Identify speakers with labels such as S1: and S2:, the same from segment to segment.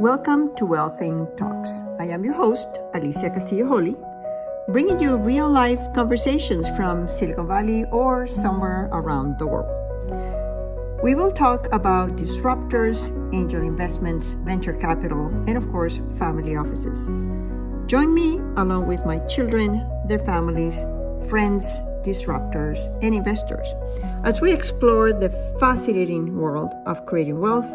S1: Welcome to Wealthing Talks. I am your host, Alicia Castillo-Holly, bringing you real-life conversations from Silicon Valley or somewhere around the world. We will talk about disruptors, angel investments, venture capital, and of course, family offices. Join me along with my children, their families, friends, disruptors, and investors as we explore the fascinating world of creating wealth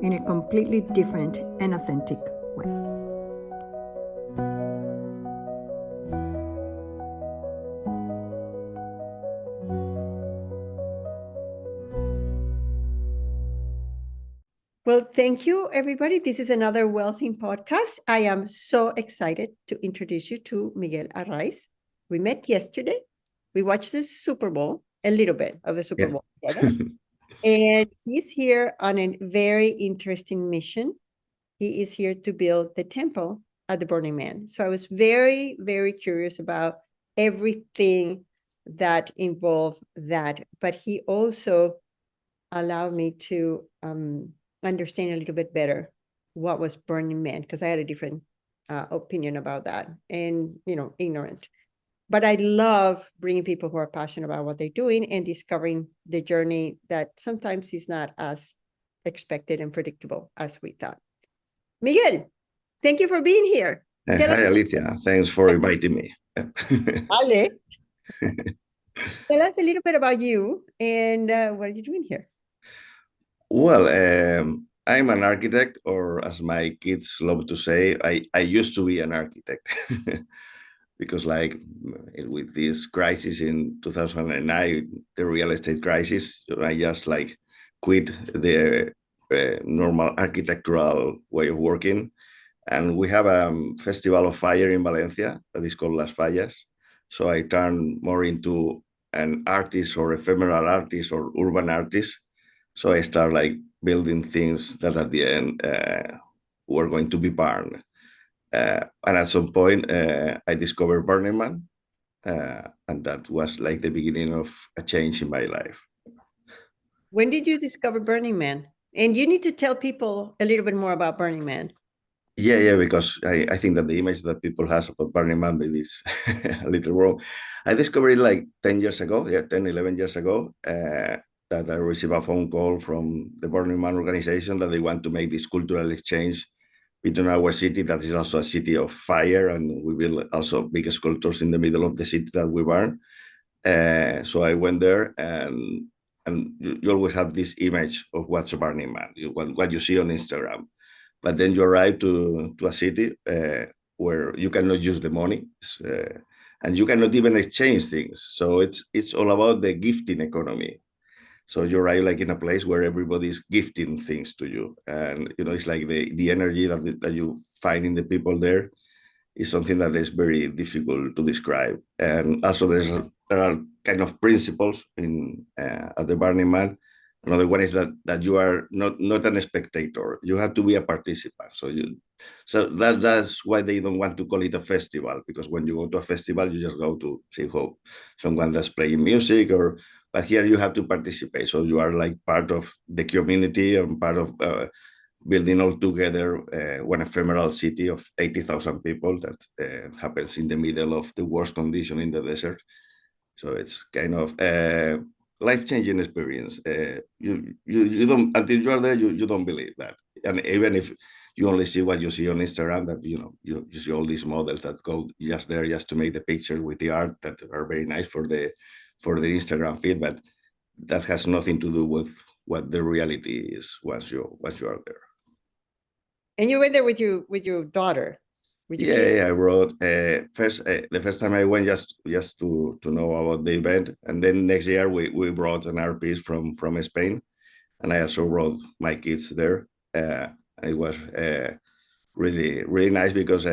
S1: in a completely different and authentic way. Well, thank you, everybody. This is another Wealthing podcast. I am so excited to introduce you to Miguel Arraiz. We met yesterday. We watched the Super Bowl, a little bit of the Super Bowl together. And he's here on a very interesting mission. He is here to build the temple at the Burning Man. So I was very, very curious about everything that involved that. But he also allowed me to understand a little bit better what was Burning Man, because I had a different opinion about that and, ignorant. But I love bringing people who are passionate about what they're doing and discovering the journey that sometimes is not as expected and predictable as we thought. Miguel, thank you for being here.
S2: Hi, Alicia. Thanks for inviting me.
S1: Ale, tell us a little bit about you and what are you doing here?
S2: Well, I'm an architect, or as my kids love to say, I used to be an architect. Because with this crisis in 2009, the real estate crisis, I just quit the normal architectural way of working. And we have a festival of fire in Valencia that is called Las Fallas. So I turned more into an artist or ephemeral artist or urban artist. So I start building things that at the end were going to be burned. And at some point, I discovered Burning Man, and that was the beginning of a change in my life.
S1: When did you discover Burning Man? And you need to tell people a little bit more about Burning Man.
S2: Yeah, because I think that the image that people have about Burning Man maybe is a little wrong. I discovered it 10 years ago, 10, 11 years ago, that I received a phone call from the Burning Man organization that they want to make this cultural exchange between our city, that is also a city of fire, and we build also big sculptures in the middle of the city that we burn. So I went there, and you always have this image of what's a Burning Man, what you see on Instagram. But then you arrive to a city where you cannot use the money, and you cannot even exchange things. So it's all about the gifting economy. So you arrive in a place where everybody's gifting things to you, and it's the energy that you find in the people there is something that is very difficult to describe. And also there are kind of principles in at the Burning Man. Another one is that you are not a spectator. You have to be a participant. So that's why they don't want to call it a festival, because when you go to a festival, you just go to see how someone that's playing music, but here you have to participate. So you are part of the community and part of building all together one ephemeral city of 80,000 people that happens in the middle of the worst condition in the desert. So it's kind of life-changing experience. You don't, until you are there, you don't believe that. And even if you only see what you see on Instagram, that you see all these models that go just there just to make the pictures with the art that are very nice for the Instagram feed, but that has nothing to do with what the reality is once you are there.
S1: And you went there with your daughter.
S2: I wrote the first time I went just to know about the event, and then next year we brought an art piece from Spain, and I also brought my kids there. It was really nice because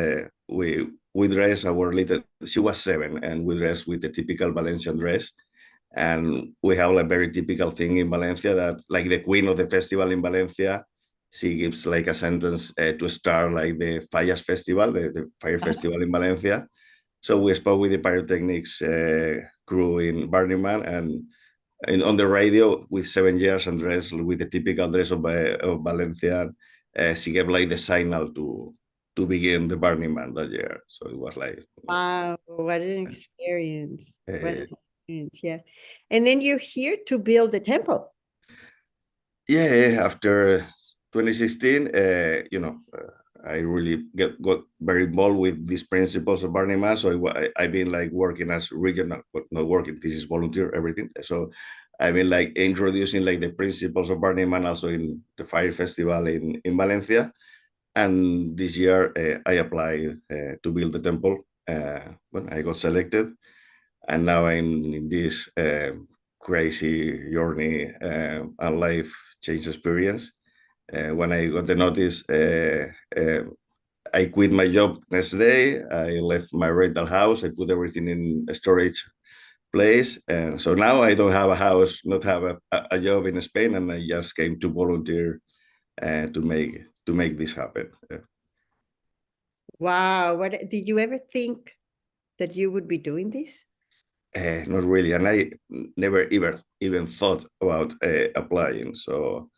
S2: we dressed our little. She was 7, and we dressed with the typical Valencian dress, and we have a very typical thing in Valencia that the queen of the festival in Valencia. She gives a sentence to start the Fallas festival, the fire festival in Valencia. So we spoke with the pyrotechnics crew in Burning Man, on the radio with 7 years and dress with the typical dress of Valencia. She gave like the signal to begin the Burning Man that year. So it was like,
S1: Wow, what an experience. What
S2: uh,
S1: an experience, yeah. And then you're here to build the temple.
S2: yeah, after 2016, I really got very involved with these principles of Burning Man. So I've been like working as regional, but not working. This is volunteer, everything. So I've been like introducing like the principles of Burning Man also in the Fire Festival in Valencia. And this year I applied to build the temple. When I got selected, and now I'm in this crazy journey and life change experience. When I got the notice, I quit my job next day. I left my rental house. I put everything in a storage place, and so now I don't have a house, not have a job in Spain, and I just came to volunteer to make this happen.
S1: Wow, what did you ever think that you would be doing this?
S2: Not really, and I never even thought about applying. So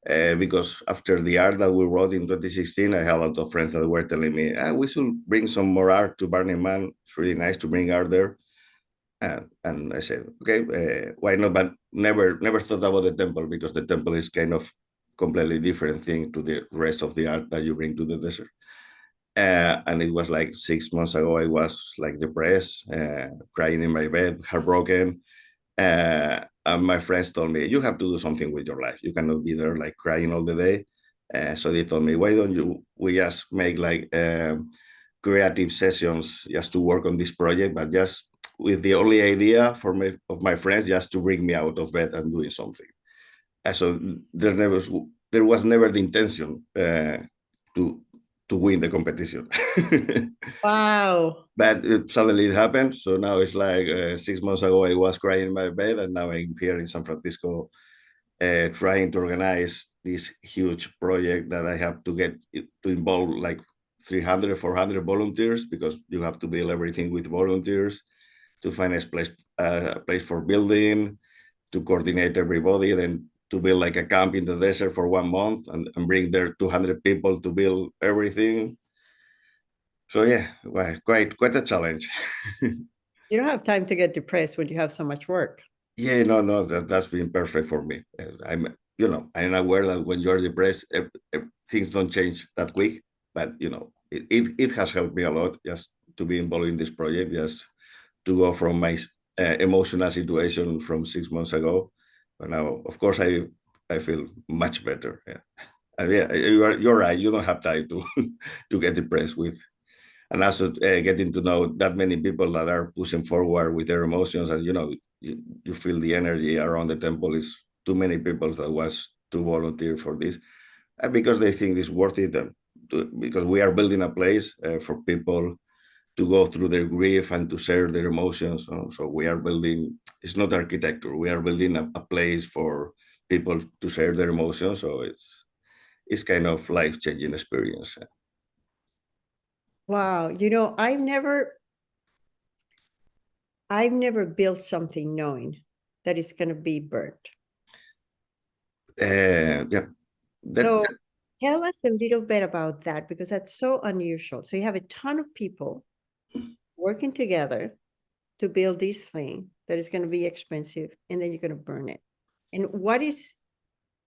S2: because after the art that we wrote in 2016, I had a lot of friends that were telling me, we should bring some more art to Burning Man. It's really nice to bring art there. And I said, okay, why not? But never thought about the temple, because the temple is kind of completely different thing to the rest of the art that you bring to the desert. And it was like 6 months ago, I was like depressed, crying in my bed, heartbroken. And my friends told me, you have to do something with your life. You cannot be there like crying all the day. So they told me, why don't we just make like creative sessions just to work on this project, but just with the only idea of my friends just to bring me out of bed and doing something. So there was never the intention to win the competition.
S1: Wow.
S2: But suddenly it happened. So now it's like 6 months ago, I was crying in my bed, and now I'm here in San Francisco trying to organize this huge project that I have to get to involve like 300, 400 volunteers, because you have to build everything with volunteers, to find a place for building, to coordinate everybody, then to build like a camp in the desert for 1 month and bring there 200 people to build everything. So yeah, well, quite a challenge.
S1: You don't have time to get depressed when you have so much work.
S2: Yeah, no, that's been perfect for me. I'm aware that when you're depressed, things don't change that quick, but it has helped me a lot just to be involved in this project, just to go from my emotional situation from 6 months ago. But now, of course, I feel much better. Yeah, and yeah, you're right. You don't have time to to get depressed with, and also getting to know that many people that are pushing forward with their emotions, and you feel the energy around the temple is too many people that wants to volunteer for this, and because they think it's worth it, and because we are building a place for people to go through their grief and to share their emotions. So we are building, it's not architecture, we are building a place for people to share their emotions. So it's kind of life-changing experience.
S1: Wow. I've never built something knowing that it's going to be burnt.
S2: Yeah.
S1: So tell us a little bit about that, because that's so unusual. So you have a ton of people working together to build this thing that is going to be expensive, and then you're going to burn it. And what is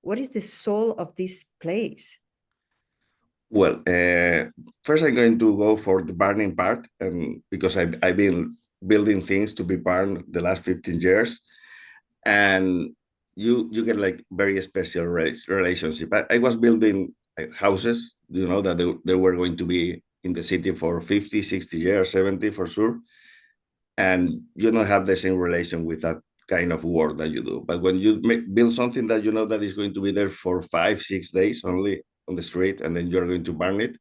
S1: the soul of this place?
S2: Well, first I'm going to go for the burning part, and because I've been building things to be burned the last 15 years, and you get like very special relationship. I was building houses, that they were going to be in the city for 50, 60 years, 70 for sure, and you don't have the same relation with that kind of work that you do. But when you build something that that is going to be there for 5, 6 days only on the street, and then you're going to burn it,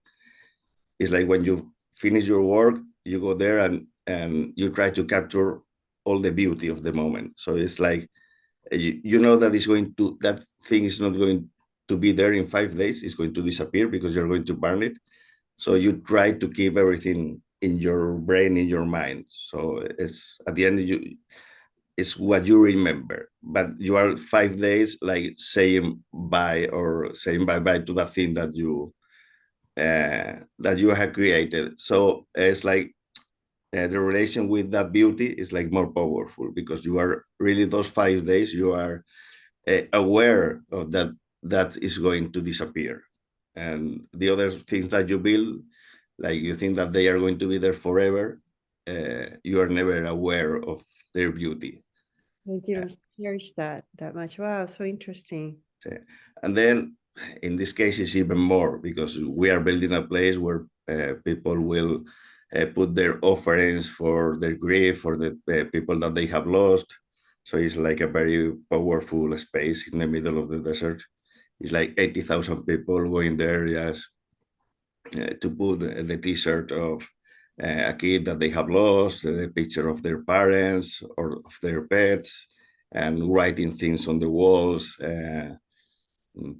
S2: it's like when you finish your work, you go there and you try to capture all the beauty of the moment. So it's like that thing is not going to be there in 5 days. It's going to disappear because you're going to burn it. So you try to keep everything in your brain, in your mind. So it's at the end is what you remember, but you are 5 days like saying bye or saying bye bye to that thing that you have created. So it's like the relation with that beauty is like more powerful because you are really those 5 days you are aware of that is going to disappear, and the other things that you build, like you think that they are going to be there forever, you are never aware of their beauty.
S1: Like you don't cherish that much. Wow, so interesting.
S2: And then in this case, it's even more because we are building a place where people will put their offerings for their grief, for the people that they have lost. So it's like a very powerful space in the middle of the desert. It's like 80,000 people going there just to put the t-shirt of a kid that they have lost, the picture of their parents or of their pets, and writing things on the walls.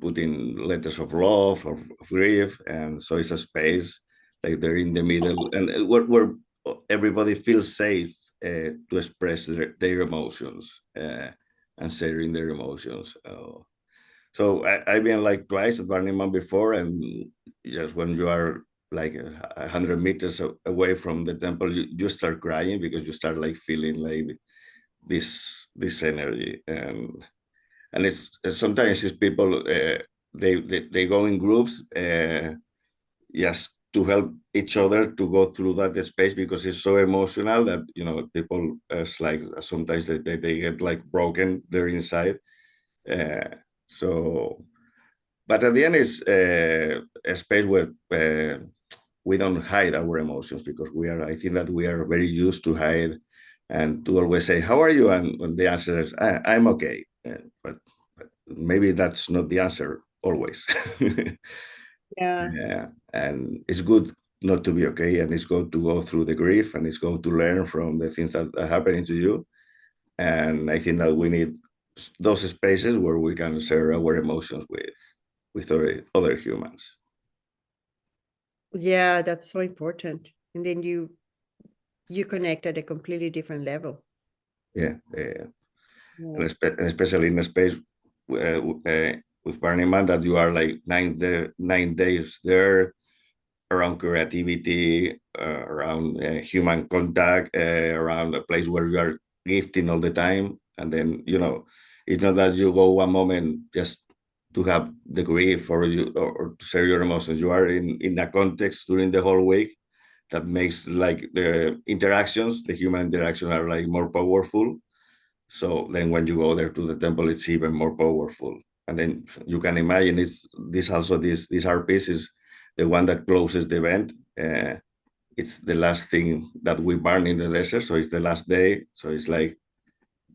S2: Putting letters of love, of grief, and so it's a space like they're in the middle, and where everybody feels safe to express their emotions and sharing their emotions. So I've been like twice at Burning Man before, and just when you are like 100 meters away from the temple, you start crying because you start like feeling like this energy, and it's sometimes it's people they go in groups just to help each other to go through that space because it's so emotional that people it's like sometimes they get like broken there inside. uh, so but at the end it's a space where we don't hide our emotions because I think that we are very used to hide and to always say how are you, and the answer is I'm okay. But maybe that's not the answer always.
S1: Yeah.
S2: Yeah, and it's good not to be okay, and it's good to go through the grief, and it's good to learn from the things that are happening to you. And I think that we need those spaces where we can share our emotions with other humans.
S1: Yeah, that's so important. And then you connect at a completely different level.
S2: Yeah,
S1: Yeah.
S2: and especially in a space with Burning Man that you are like 9 days there around creativity, around human contact, around a place where you are gifting all the time. And then, it's not that you go one moment just to have the grief or to share your emotions. You are in a context during the whole week that makes like the human interaction are like more powerful. So then when you go there to the temple, it's even more powerful. And then you can imagine this art piece is the one that closes the event. It's the last thing that we burn in the desert. So it's the last day. So it's like,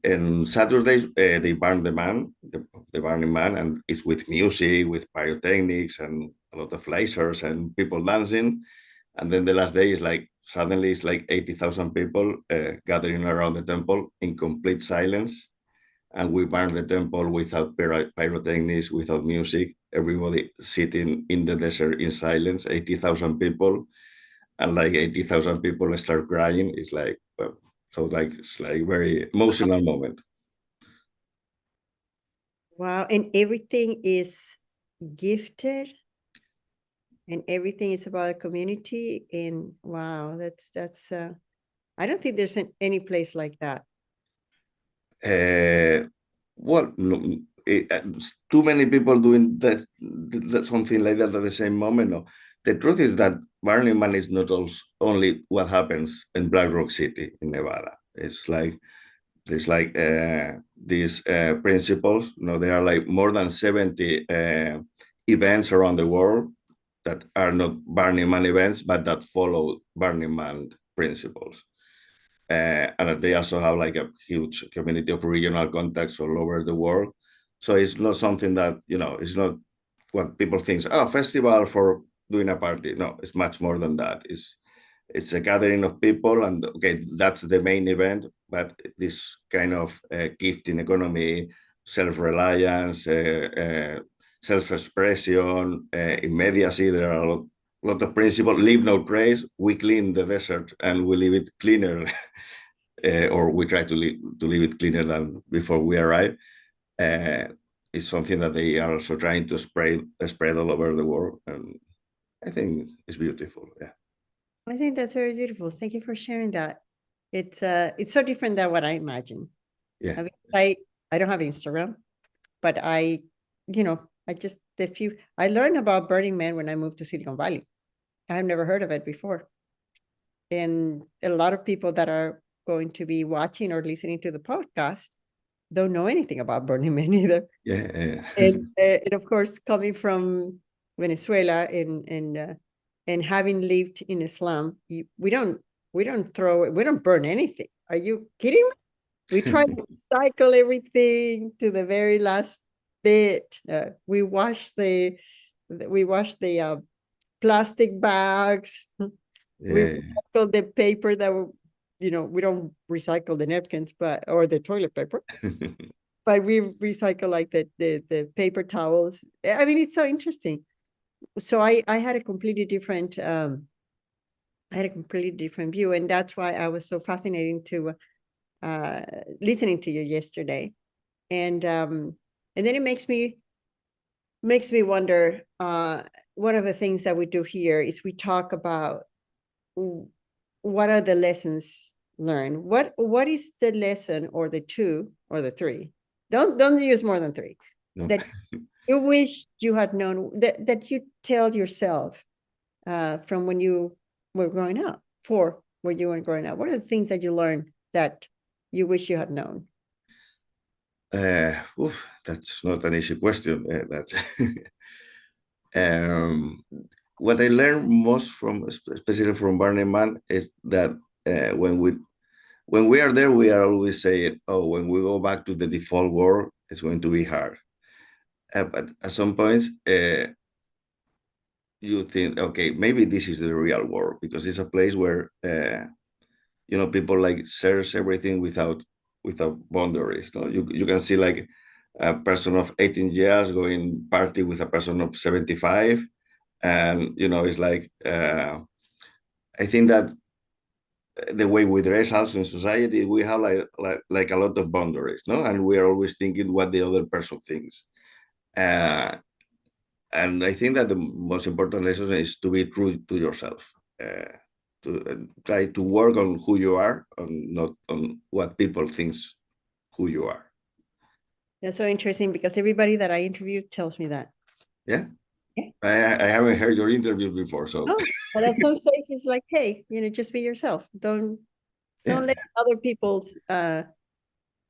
S2: and Saturdays, they burn the burning man, and it's with music, with pyrotechnics and a lot of lasers and people dancing. And then the last day is like, suddenly it's like 80,000 people gathering around the temple in complete silence, and we burn the temple without pyrotechnics, without music, everybody sitting in the desert in silence, 80,000 people, and like 80,000 people start crying. It's like, so like, it's like very emotional moment.
S1: Wow. And everything is gifted and everything is about a community. And wow, that's I don't think there's any place like that.
S2: Uh, well, no, too many people doing something like that at the same moment. No, the truth is that Burning Man is not only what happens in Black Rock City in Nevada. It's like these principles. There are like more than 70 events around the world that are not Burning Man events, but that follow Burning Man principles. And they also have like a huge community of regional contacts all over the world. So it's not something that, it's not what people think, oh, festival for doing a party. No, it's much more than that. It's a gathering of people, and okay, that's the main event, but this kind of gifting economy, self-reliance, self-expression, immediacy, there are a lot of principles. Leave no trace. We clean the desert and we leave it cleaner or we try to leave it cleaner than before we arrive. It's something that they are also trying to spread all over the world, and I think it's beautiful. Yeah,
S1: I think that's very beautiful. Thank you for sharing that. It's so different than what I imagine.
S2: yeah,
S1: I mean, I don't have Instagram, but I just I learned about Burning Man when I moved to Silicon Valley. I've never heard of it before. And a lot of people that are going to be watching or listening to the podcast don't know anything about Burning Man either.
S2: yeah.
S1: And of course, coming from Venezuela and having lived in Islam, we don't burn anything. Are you kidding me? We try to recycle everything to the very last bit. We wash the plastic bags. We
S2: Yeah.
S1: recycle the paper that we don't recycle the napkins, or the toilet paper, but we recycle like the paper towels. I mean, it's so interesting. So I had a completely different view, and that's why I was so fascinating to listening to you yesterday. And then it makes me wonder, one of the things that we do here is we talk about what are the lessons learned. What is the lesson, or the two, or the three? Don't use more than three.
S2: No.
S1: That you wish you had known, that you tell yourself from when you were growing up, when you were growing up. What are the things that you learned that you wish you had known?
S2: That's not an easy question. That's um, what I learned most from, especially from Burning Man, is that when we are there, we are always saying, "Oh, when we go back to the default world, it's going to be hard." But at some points, you think, "Okay, maybe this is the real world because it's a place where people like shares everything without boundaries. No, you can see like a person of 18 years going party with a person of 75, and it's like I think that the way we dress also in society, we have like a lot of boundaries, no, and we are always thinking what the other person thinks. uh, and I think that the most important lesson is to be true to yourself, to try to work on who you are, and not on what people thinks who you are.
S1: That's so interesting, because everybody that I interview tells me that.
S2: Yeah.
S1: Yeah.
S2: I haven't heard your interview before, so
S1: Oh, but at some stage it's like, hey, just be yourself. Don't
S2: yeah.
S1: let other people's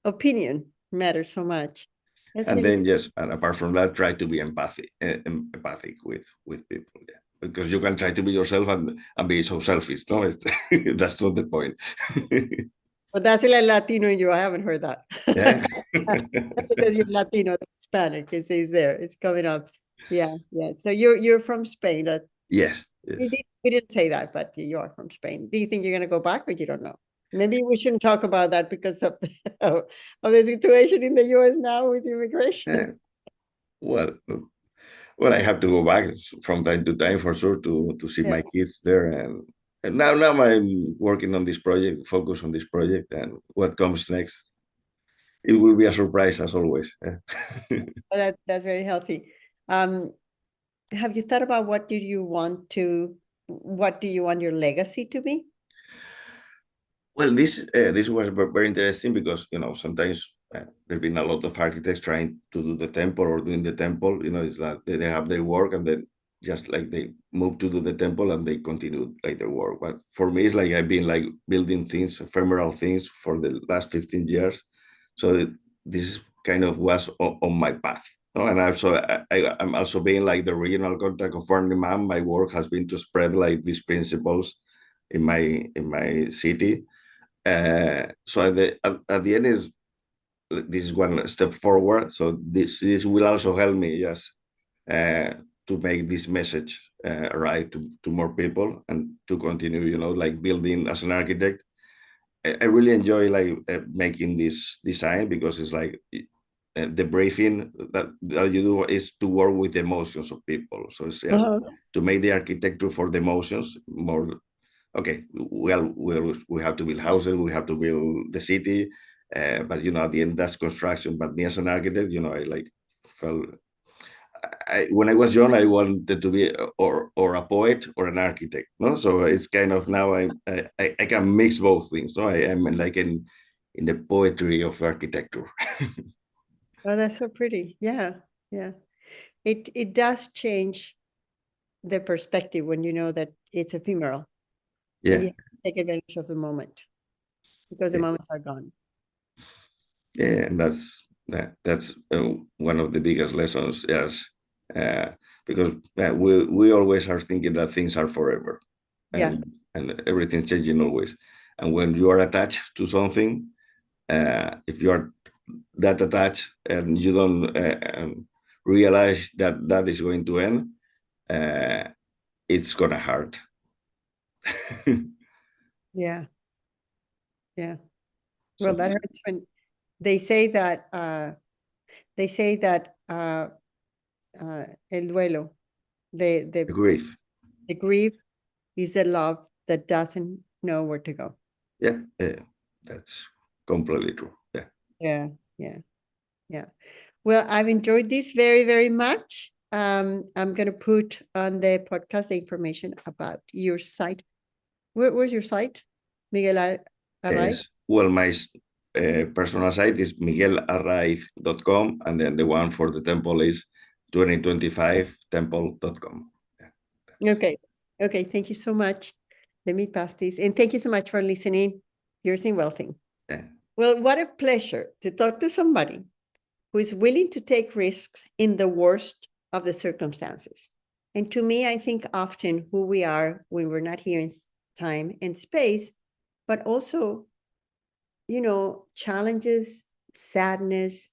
S1: opinion matter so much. That's
S2: And
S1: really
S2: then yes, and apart from that, try to be empathic with people. Yeah, because you can try to be yourself and be so selfish. No, that's not the point.
S1: But that's like Latino in you. I haven't heard that.
S2: Yeah.
S1: That's because you're Latino, that's Hispanic. It's there. It's coming up. Yeah, yeah. So you're from Spain.
S2: Yes.
S1: We didn't say that, but you are from Spain. Do you think you're going to go back, or you don't know? Maybe we shouldn't talk about that because of the situation in the U.S. now with immigration.
S2: Yeah. Well, I have to go back from time to time for sure to see
S1: Yeah.
S2: my kids there, and now I'm working on this project, focus on this project, and what comes next, it will be a surprise as always. Yeah.
S1: That's very healthy. Have you thought about what do you want your legacy to be?
S2: Well, this was very interesting because sometimes there's been a lot of architects trying to do the temple or doing the temple. It's like they have their work, and then just like they move to do the temple and they continue like their work. But for me, it's like I've been like building things, ephemeral things, for the last 15 years. So this kind of was on my path. No? And also I'm also being like the regional contact of Burning Man. My work has been to spread like these principles in my city. So at the end is this is one step forward. So this will also help me just to make this message right to more people, and to continue, like building as an architect. I really enjoy like making this design, because it's like the briefing that you do is to work with the emotions of people. So it's just
S1: Uh-huh.
S2: to make the architecture for the emotions more okay, well, we have to build houses, we have to build the city, but at the end that's construction. But me as an architect, I like felt. When I was young, I wanted to be or a poet or an architect. No, so it's kind of now I can mix both things. No, I am like in the poetry of architecture.
S1: Oh, that's so pretty. Yeah, yeah. It does change the perspective when you know that it's ephemeral and
S2: Yeah,
S1: you have to take advantage of the moment because the
S2: yeah,
S1: moments are gone.
S2: yeah, and that's one of the biggest lessons. Yes, because we always are thinking that things are forever,
S1: Yeah,
S2: and everything's changing always. And when you are attached to something, if you are that attached and you don't realize that that is going to end, it's gonna hurt.
S1: yeah, yeah. Well,
S2: So
S1: that hurts when they say that el duelo,
S2: the grief,
S1: the grief is a love that doesn't know where to go.
S2: yeah, that's completely true. Yeah,
S1: Yeah, yeah, yeah. Well, I've enjoyed this very, very much. I'm going to put on the podcast the information about your site. Where's your site? Miguel Arraiz?
S2: yes. Well, my personal site is miguelarraiz.com, and then the one for the temple is 2025temple.com. Yeah,
S1: Okay. Okay. Thank you so much. Let me pass this. And thank you so much for listening. Yours in Wealthing.
S2: yeah.
S1: Well, what a pleasure to talk to somebody who is willing to take risks in the worst of the circumstances. And to me, I think often who we are when we're not here in time and space, but also, challenges, sadness,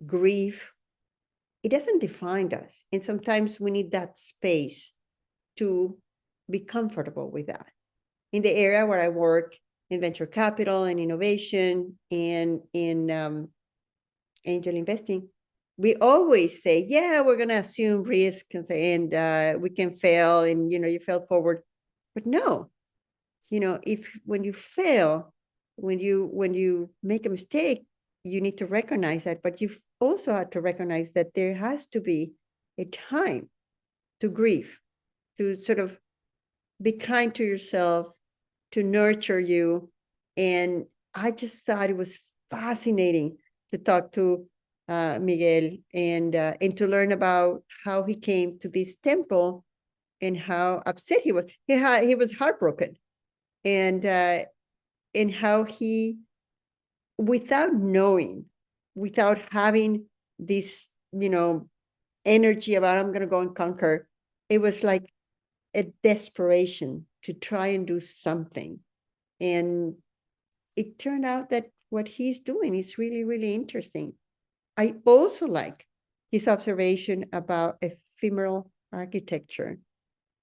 S1: grief, it doesn't define us. And sometimes we need that space to be comfortable with that. In the area where I work in venture capital and innovation and in angel investing, we always say, yeah, we're going to assume risk and we can fail and, you fail forward. But no, if when you fail, when you make a mistake, you need to recognize that. But you've also had to recognize that there has to be a time to grieve, to sort of be kind to yourself, to nurture you. And I just thought it was fascinating to talk to Miguel and to learn about how he came to this temple and how upset he was. He was heartbroken, and how he, without knowing, without having this, energy about I'm going to go and conquer, it was like a desperation to try and do something. And it turned out that what he's doing is really, really interesting. I also like his observation about ephemeral architecture.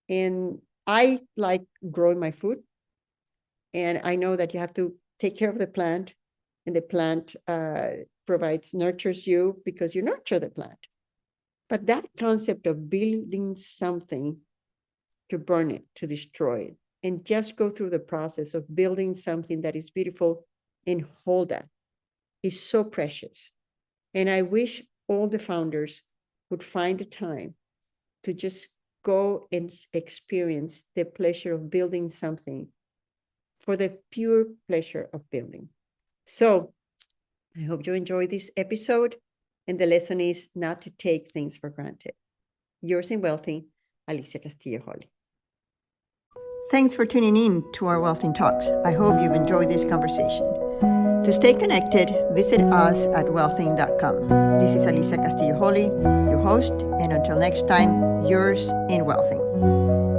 S1: And I like growing my food. And I know that you have to take care of the plant, and the plant nurtures you because you nurture the plant. But that concept of building something to burn it, to destroy it, and just go through the process of building something that is beautiful and hold that is so precious. And I wish all the founders would find the time to just go and experience the pleasure of building something for the pure pleasure of building. So I hope you enjoyed this episode. And the lesson is not to take things for granted. Yours in Wealthy, Alicia Castillo-Holly. Thanks for tuning in to our Wealthing Talks. I hope you've enjoyed this conversation. To stay connected, visit us at wealthing.com. This is Alicia Castillo-Holly, your host, and until next time, yours in Wealthing.